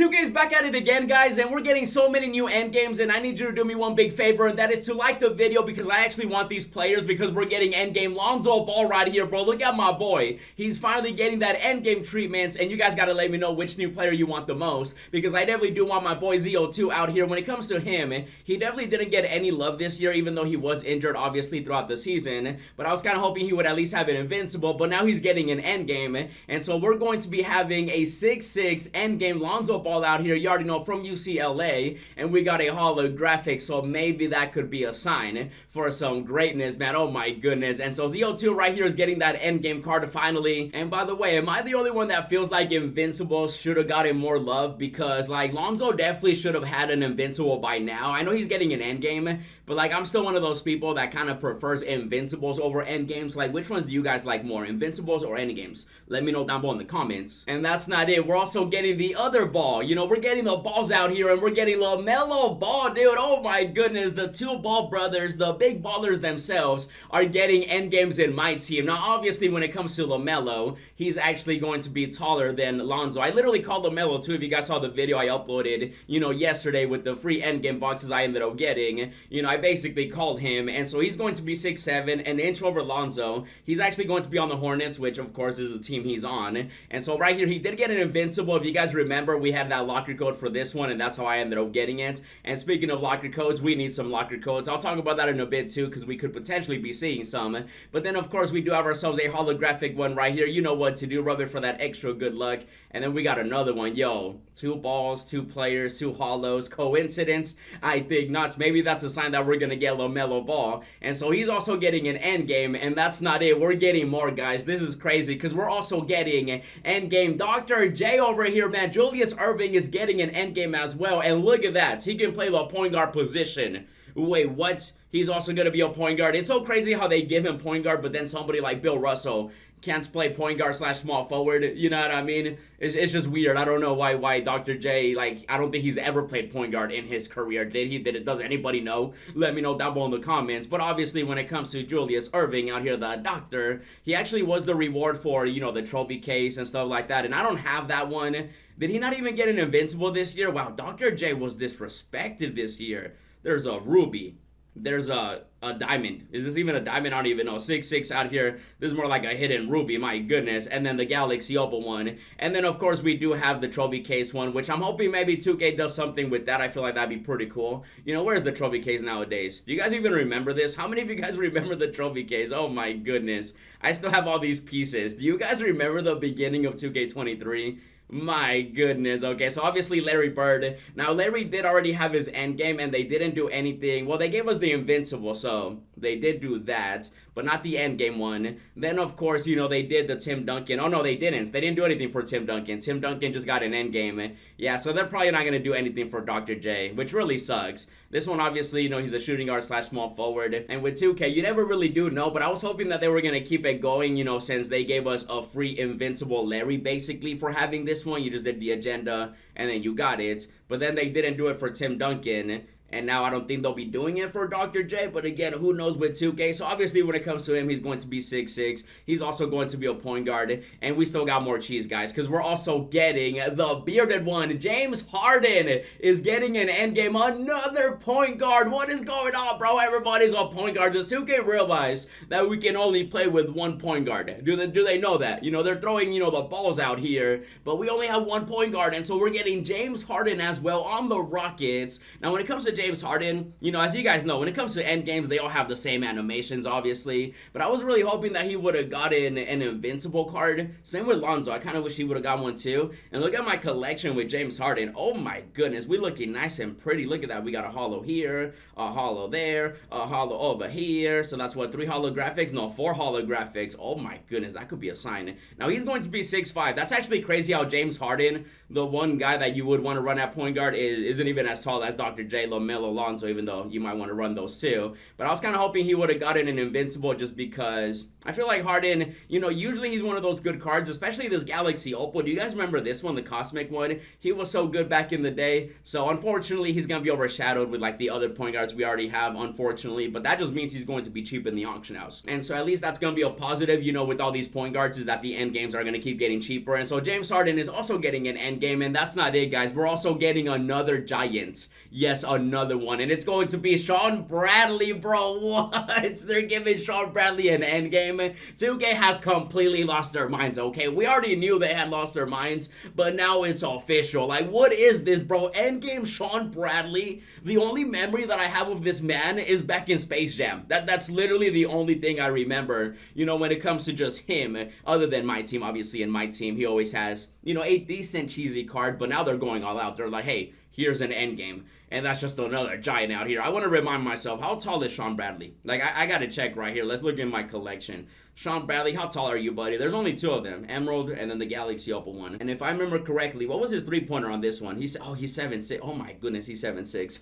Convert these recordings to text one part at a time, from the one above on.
2K's back at it again, guys, and we're getting so many new endgames, and I need you to do me one big favor, and that is to like the video because I actually want these players because we're getting endgame Lonzo Ball right here, bro. Look at my boy. He's finally getting that endgame treatment, and you guys gotta let me know which new player you want the most because I definitely do want my boy ZO2 out here. When it comes to him, he definitely didn't get any love this year, even though he was injured, obviously, throughout the season, but I was kind of hoping he would at least have an invincible, but now he's getting an endgame, and so we're going to be having a 6'6" endgame Lonzo Ball out here, you already know, from UCLA, and we got a holographic, so maybe that could be a sign for some greatness, man. Oh my goodness. And so ZO2 right here is getting that endgame card finally. And by the way, am I the only one that feels like Invincibles should have gotten more love? Because like Lonzo definitely should have had an Invincible by now. I know he's getting an endgame, but like I'm still one of those people that kind of prefers Invincibles over endgames. Like, which ones do you guys like more, Invincibles or endgames? Let me know down below in the comments. And that's not it, we're also getting the other ball. You know, we're getting the balls out here, and we're getting Lamelo Ball, dude. Oh my goodness, the two ball brothers, the big ballers themselves, are getting endgames in my team. Now obviously when it comes to Lamelo, he's actually going to be taller than Lonzo. I literally called Lamelo too, if you guys saw the video I uploaded, you know, yesterday with the free endgame boxes I ended up getting. You know, I basically called him, and so he's going to be 6'7", an inch over Lonzo. He's actually going to be on the Hornets, which of course is the team he's on. And so right here, he did get an invincible. If you guys remember, we had that locker code for this one, and that's how I ended up getting it. And speaking of locker codes, we need some locker codes. I'll talk about that in a bit too, because we could potentially be seeing some. But then of course we do have ourselves a holographic one right here. You know what to do, rub it for that extra good luck. And then we got another one. Yo, two balls, two players, two hollows. Coincidence? I think not. Maybe that's a sign that we're gonna get Lamelo Ball. And so he's also getting an endgame, and that's not it. We're getting more, guys. This is crazy because we're also getting endgame Dr. J over here, man. Julius Erving is getting an endgame as well, and look at that. He can play the point guard position. Wait, what? He's also going to be a point guard. It's so crazy how they give him point guard, but then somebody like Bill Russell can't play point guard / small forward. You know what I mean? It's just weird. I don't know why Dr. J, like, I don't think he's ever played point guard in his career. Did he? Does anybody know? Let me know down below in the comments. But obviously when it comes to Julius Erving out here, the doctor, he actually was the reward for, you know, the trophy case and stuff like that. And I don't have that one. Did he not even get an invincible this year? Wow, Dr. J was disrespected this year. There's a ruby. There's a diamond. Is this even a diamond? I don't even know. 6'6" out here. This is more like a hidden ruby, my goodness. And then the Galaxy Opal one. And then of course we do have the trophy case one, which I'm hoping maybe 2K does something with that. I feel like that'd be pretty cool. You know, where's the trophy case nowadays? Do you guys even remember this? How many of you guys remember the trophy case? Oh my goodness. I still have all these pieces. Do you guys remember the beginning of 2K23? My goodness. Okay, so obviously Larry Bird. Now Larry did already have his endgame, and they didn't do anything. Well, they gave us the invincible, so they did do that, but not the endgame one. Then of course, you know, they did the Tim Duncan. Oh no, they didn't. They didn't do anything for Tim Duncan. Tim Duncan just got an endgame. Yeah, so they're probably not gonna do anything for Dr. J, which really sucks. This one, obviously, you know, he's a shooting guard / small forward. And with 2K, you never really do know, but I was hoping that they were gonna keep it going, you know, since they gave us a free invincible Larry basically for having this one. You just did the agenda and then you got it, but then they didn't do it for Tim Duncan. And now I don't think they'll be doing it for Dr. J, but again, who knows with 2K. So obviously when it comes to him, he's going to be 6'6". He's also going to be a point guard, and we still got more cheese, guys, because we're also getting the bearded one. James Harden is getting an endgame, another point guard. What is going on, bro? Everybody's a point guard. Does 2K realize that we can only play with one point guard? Do they know that? You know, they're throwing, you know, the balls out here, but we only have one point guard, and so we're getting James Harden as well on the Rockets. Now when it comes to James Harden, you know, as you guys know, when it comes to endgames, they all have the same animations, obviously, but I was really hoping that he would have gotten an invincible card. Same with Lonzo. I kind of wish he would have got one too. And look at my collection with James Harden. Oh my goodness, we looking nice and pretty. Look at that. We got a hollow here, a hollow there, a hollow over here. So that's what, 3 holographics? No, 4 holographics. Oh my goodness, that could be a sign. Now he's going to be 6'5". That's actually crazy how James Harden, the one guy that you would want to run at point guard, isn't even as tall as Dr. J. Lamelo. Lamelo, Lonzo, even though you might want to run those too. But I was kind of hoping he would have gotten an invincible just because I feel like Harden, usually he's one of those good cards, especially this Galaxy Opal. Do you guys remember this one, the Cosmic one? He was so good back in the day. So unfortunately, he's going to be overshadowed with like the other point guards we already have, unfortunately. But that just means he's going to be cheap in the auction house. And so at least that's going to be a positive, with all these point guards, is that the end games are going to keep getting cheaper. And so James Harden is also getting an end game. And that's not it, guys. We're also getting another giant. Yes, another one. And it's going to be Shawn Bradley, bro. What? They're giving Shawn Bradley an end game. 2K has completely lost their minds, okay? We already knew they had lost their minds, but now it's official. Like, what is this, bro? Endgame Shawn Bradley. The only memory that I have of this man is back in Space Jam. That's literally the only thing I remember, when it comes to just him, other than my team. Obviously, in my team, he always has, a decent cheesy card, but now they're going all out. They're like, hey, here's an end game. And that's just another giant out here. I want to remind myself, how tall is Shawn Bradley? Like, I got to check right here. Let's look in my collection. Shawn Bradley, how tall are you, buddy? There's only 2 of them. Emerald and then the Galaxy Opal one. And if I remember correctly, what was his three-pointer on this one? He's 7'6". Oh, my goodness, he's 7'6".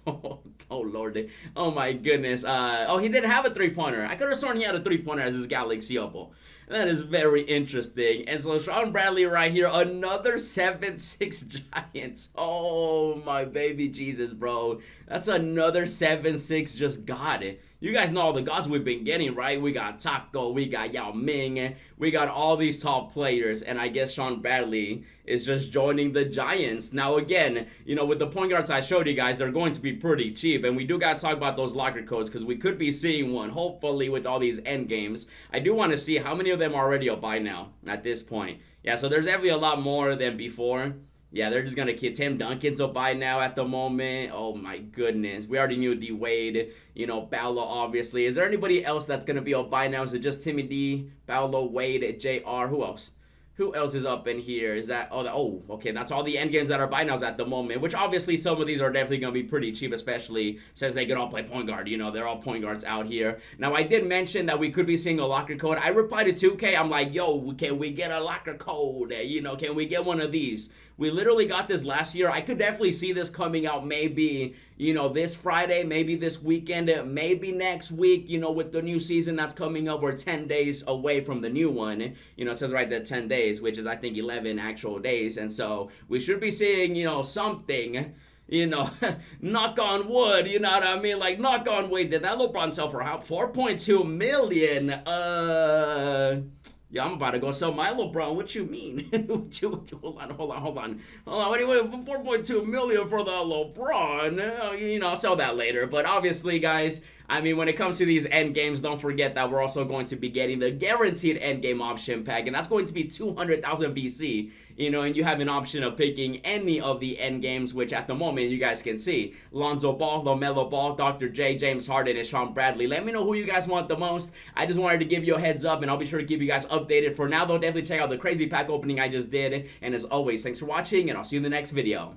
Oh, Lord. Oh, my goodness. He didn't have a three-pointer. I could have sworn he had a three-pointer as his Galaxy Opal. That is very interesting. And so Shawn Bradley right here, another 7'6" giant. Oh, my baby Jesus, bro. That's another 7'6" just got it. You guys know all the gods we've been getting, right? We got Taco, we got Yao Ming, we got all these top players, and I guess Shawn Bradley is just joining the Giants. Now again, with the point guards I showed you guys, they're going to be pretty cheap, and we do got to talk about those locker codes because we could be seeing one, hopefully, with all these end games. I do want to see how many of them are already a buy now at this point. Yeah, so there's definitely a lot more than before. Yeah, they're just going to keep Tim Duncan's a buy now at the moment. Oh, my goodness. We already knew D. Wade, Paolo, obviously. Is there anybody else that's going to be a buy now? Is it just Timmy D, Paolo, Wade, JR? Who else? Who else is up in here? Is that... okay. That's all the end games that are buy nows at the moment, which obviously some of these are definitely going to be pretty cheap, especially since they can all play point guard. They're all point guards out here. Now, I did mention that we could be seeing a locker code. I replied to 2K. I'm like, yo, can we get a locker code? Can we get one of these? We literally got this last year. I could definitely see this coming out maybe, this Friday, maybe this weekend, maybe next week, with the new season that's coming up. We're 10 days away from the new one. It says right there 10 days, which is, I think, 11 actual days. And so we should be seeing, something, knock on wood, you know what I mean? Like, knock on wood. Did that LeBron sell for how? 4.2 million? Yeah, I'm about to go sell my LeBron. What you mean? Hold on. What do you want? 4.2 million for the LeBron? I'll sell that later. But obviously, guys, I mean, when it comes to these end games, don't forget that we're also going to be getting the guaranteed end game option pack, and that's going to be 200,000 VC. And you have an option of picking any of the end games, which at the moment you guys can see: Lonzo Ball, LaMelo Ball, Dr. J, James Harden, and Shawn Bradley. Let me know who you guys want the most. I just wanted to give you a heads up, and I'll be sure to keep you guys updated. For now, though, definitely check out the crazy pack opening I just did. And as always, thanks for watching, and I'll see you in the next video.